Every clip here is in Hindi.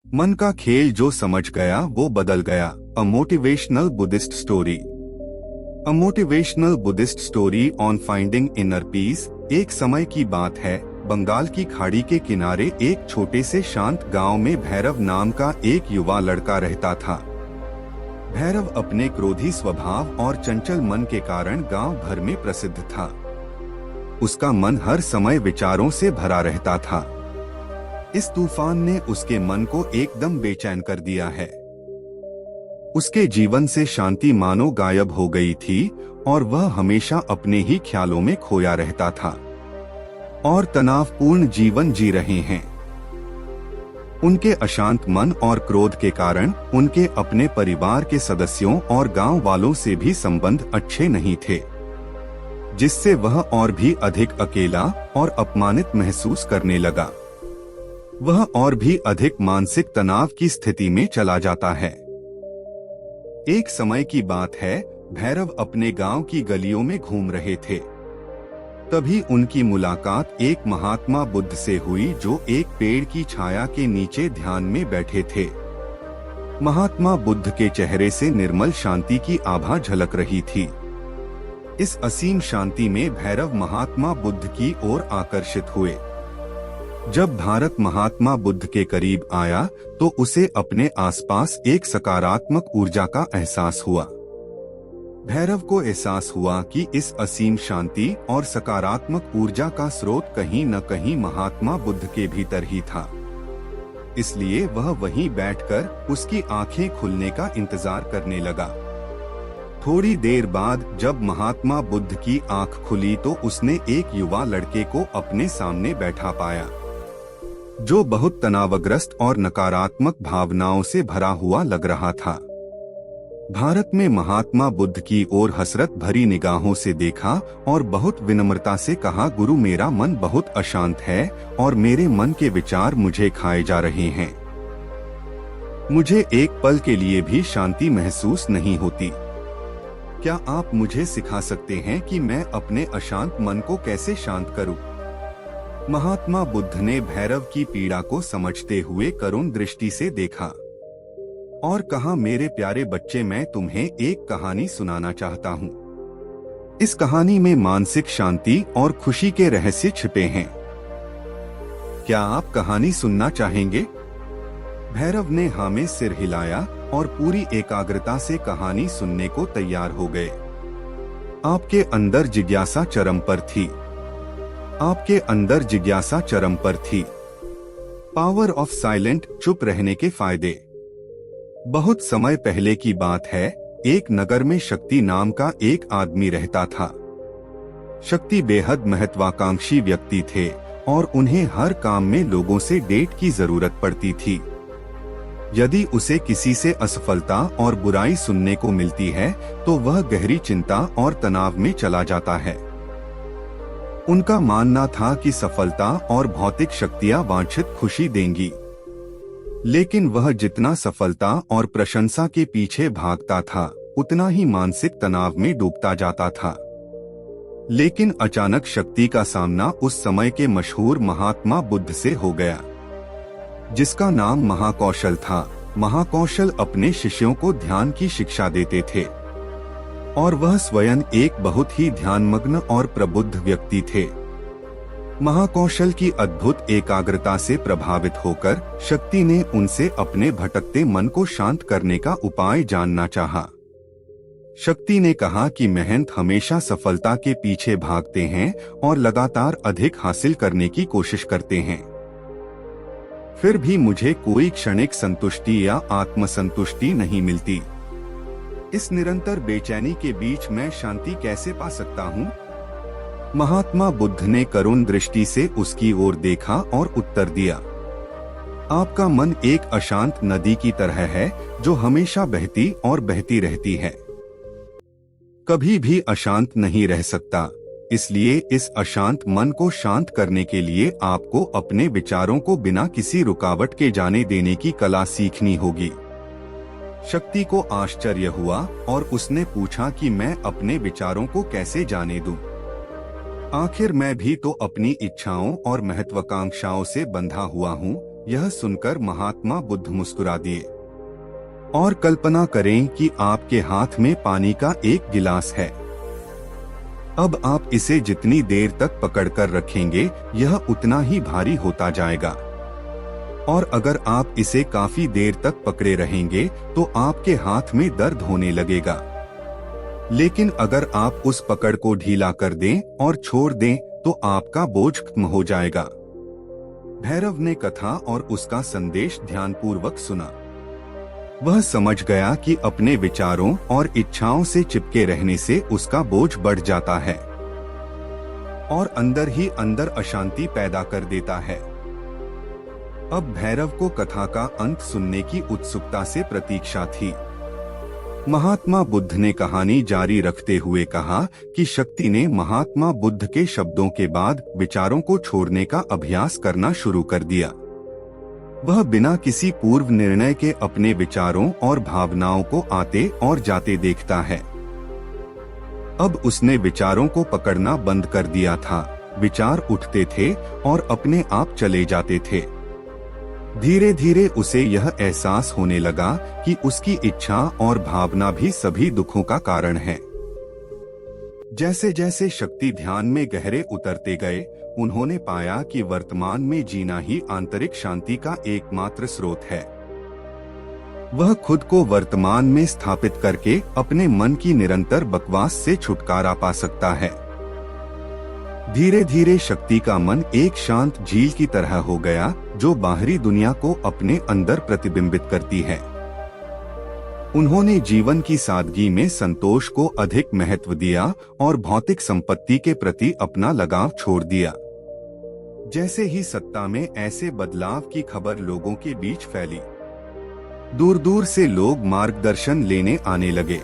मन का खेल जो समझ गया वो बदल गया। A motivational Buddhist story. A motivational Buddhist story on finding inner peace. एक समय की बात है, बंगाल की खाड़ी के किनारे एक छोटे से शांत गांव में भैरव नाम का एक युवा लड़का रहता था। भैरव अपने क्रोधी स्वभाव और चंचल मन के कारण गांव भर में प्रसिद्ध था। उसका मन हर समय विचारों से भरा रहता था। इस तूफान ने उसके मन को एकदम बेचैन कर दिया है। उसके जीवन से शांति मानो गायब हो गई थी और वह हमेशा अपने ही ख्यालों में खोया रहता था और तनावपूर्ण जीवन जी रहे हैं। उनके अशांत मन और क्रोध के कारण उनके अपने परिवार के सदस्यों और गांव वालों से भी संबंध अच्छे नहीं थे, जिससे वह और भी अधिक अकेला और अपमानित महसूस करने लगा। वह और भी अधिक मानसिक तनाव की स्थिति में चला जाता है। एक समय की बात है, भैरव अपने गांव की गलियों में घूम रहे थे। तभी उनकी मुलाकात एक महात्मा बुद्ध से हुई जो एक पेड़ की छाया के नीचे ध्यान में बैठे थे। महात्मा बुद्ध के चेहरे से निर्मल शांति की आभा झलक रही थी। इस असीम शांति में भैरव महात्मा बुद्ध की ओर आकर्षित हुए। जब भारत महात्मा बुद्ध के करीब आया तो उसे अपने आसपास एक सकारात्मक ऊर्जा का एहसास हुआ। भैरव को एहसास हुआ कि इस असीम शांति और सकारात्मक ऊर्जा का स्रोत कहीं न कहीं महात्मा बुद्ध के भीतर ही था। इसलिए वह वहीं बैठकर उसकी आंखें खुलने का इंतजार करने लगा। थोड़ी देर बाद जब महात्मा बुद्ध की आंख खुली तो उसने एक युवा लड़के को अपने सामने बैठा पाया, जो बहुत तनावग्रस्त और नकारात्मक भावनाओं से भरा हुआ लग रहा था। भारत में महात्मा बुद्ध की ओर हसरत भरी निगाहों से देखा और बहुत विनम्रता से कहा, गुरु, मेरा मन बहुत अशांत है और मेरे मन के विचार मुझे खाए जा रहे हैं। मुझे एक पल के लिए भी शांति महसूस नहीं होती। क्या आप मुझे सिखा सकते हैं कि मैं अपने अशांत मन को कैसे शांत करूं? महात्मा बुद्ध ने भैरव की पीड़ा को समझते हुए करुण दृष्टि से देखा और कहा, मेरे प्यारे बच्चे, मैं तुम्हें एक कहानी सुनाना चाहता हूँ। इस कहानी में मानसिक शांति और खुशी के रहस्य छिपे हैं। क्या आप कहानी सुनना चाहेंगे? भैरव ने हाँ में सिर हिलाया और पूरी एकाग्रता से कहानी सुनने को तैयार हो गए। आपके अंदर जिज्ञासा चरम पर थी। आपके अंदर जिज्ञासा चरम पर थी। पावर ऑफ साइलेंट, चुप रहने के फायदे। बहुत समय पहले की बात है, एक नगर में शक्ति नाम का एक आदमी रहता था। शक्ति बेहद महत्वाकांक्षी व्यक्ति थे और उन्हें हर काम में लोगों से डेट की जरूरत पड़ती थी। यदि उसे किसी से असफलता और बुराई सुनने को मिलती है तो वह गहरी चिंता और तनाव में चला जाता है। उनका मानना था कि सफलता और भौतिक शक्तियां वांछित खुशी देंगी, लेकिन वह जितना सफलता और प्रशंसा के पीछे भागता था उतना ही मानसिक तनाव में डूबता जाता था। लेकिन अचानक शक्ति का सामना उस समय के मशहूर महात्मा बुद्ध से हो गया, जिसका नाम महाकौशल था। महाकौशल अपने शिष्यों को ध्यान की शिक्षा देते थे और वह स्वयं एक बहुत ही ध्यानमग्न और प्रबुद्ध व्यक्ति थे। महाकौशल की अद्भुत एकाग्रता से प्रभावित होकर शक्ति ने उनसे अपने भटकते मन को शांत करने का उपाय जानना चाहा। शक्ति ने कहा कि मेहनत हमेशा सफलता के पीछे भागते हैं और लगातार अधिक हासिल करने की कोशिश करते हैं, फिर भी मुझे कोई क्षणिक संतुष्टि या आत्मसंतुष्टि नहीं मिलती। इस निरंतर बेचैनी के बीच मैं शांति कैसे पा सकता हूँ? महात्मा बुद्ध ने करुण दृष्टि से उसकी ओर देखा और उत्तर दिया, आपका मन एक अशांत नदी की तरह है जो हमेशा बहती और बहती रहती है, कभी भी अशांत नहीं रह सकता। इसलिए इस अशांत मन को शांत करने के लिए आपको अपने विचारों को बिना किसी रुकावट के जाने देने की कला सीखनी होगी। शक्ति को आश्चर्य हुआ और उसने पूछा कि मैं अपने विचारों को कैसे जाने दूं? आखिर मैं भी तो अपनी इच्छाओं और महत्वाकांक्षाओं से बंधा हुआ हूँ। यह सुनकर महात्मा बुद्ध मुस्कुरा दिए और कल्पना करें कि आपके हाथ में पानी का एक गिलास है। अब आप इसे जितनी देर तक पकड़कर रखेंगे यह उतना ही भारी होता जाएगा, और अगर आप इसे काफी देर तक पकड़े रहेंगे तो आपके हाथ में दर्द होने लगेगा। लेकिन अगर आप उस पकड़ को ढीला कर दें और छोड़ दें तो आपका बोझ कम हो जाएगा। भैरव ने कथा और उसका संदेश ध्यानपूर्वक सुना। वह समझ गया कि अपने विचारों और इच्छाओं से चिपके रहने से उसका बोझ बढ़ जाता है और अंदर ही अंदर अशांति पैदा कर देता है। अब भैरव को कथा का अंत सुनने की उत्सुकता से प्रतीक्षा थी। महात्मा बुद्ध ने कहानी जारी रखते हुए कहा कि शक्ति ने महात्मा बुद्ध के शब्दों के बाद विचारों को छोड़ने का अभ्यास करना शुरू कर दिया। वह बिना किसी पूर्व निर्णय के अपने विचारों और भावनाओं को आते और जाते देखता है। अब उसने विचारों को पकड़ना बंद कर दिया था। विचार उठते थे और अपने आप चले जाते थे। धीरे धीरे उसे यह एहसास होने लगा कि उसकी इच्छा और भावना भी सभी दुखों का कारण है। जैसे जैसे शक्ति ध्यान में गहरे उतरते गए, उन्होंने पाया कि वर्तमान में जीना ही आंतरिक शांति का एकमात्र स्रोत है। वह खुद को वर्तमान में स्थापित करके अपने मन की निरंतर बकवास से छुटकारा पा सकता है। धीरे धीरे शक्ति का मन एक शांत झील की तरह हो गया जो बाहरी दुनिया को अपने अंदर प्रतिबिंबित करती है। उन्होंने जीवन की सादगी में संतोष को अधिक महत्व दिया और भौतिक संपत्ति के प्रति अपना लगाव छोड़ दिया। जैसे ही सत्ता में ऐसे बदलाव की खबर लोगों के बीच फैली, दूर दूर से लोग मार्गदर्शन लेने आने लगे।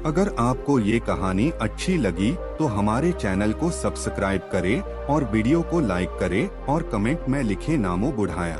अगर आपको ये कहानी अच्छी लगी तो हमारे चैनल को सब्सक्राइब करें और वीडियो को लाइक करें और कमेंट में लिखें नामो बुढ़ाया।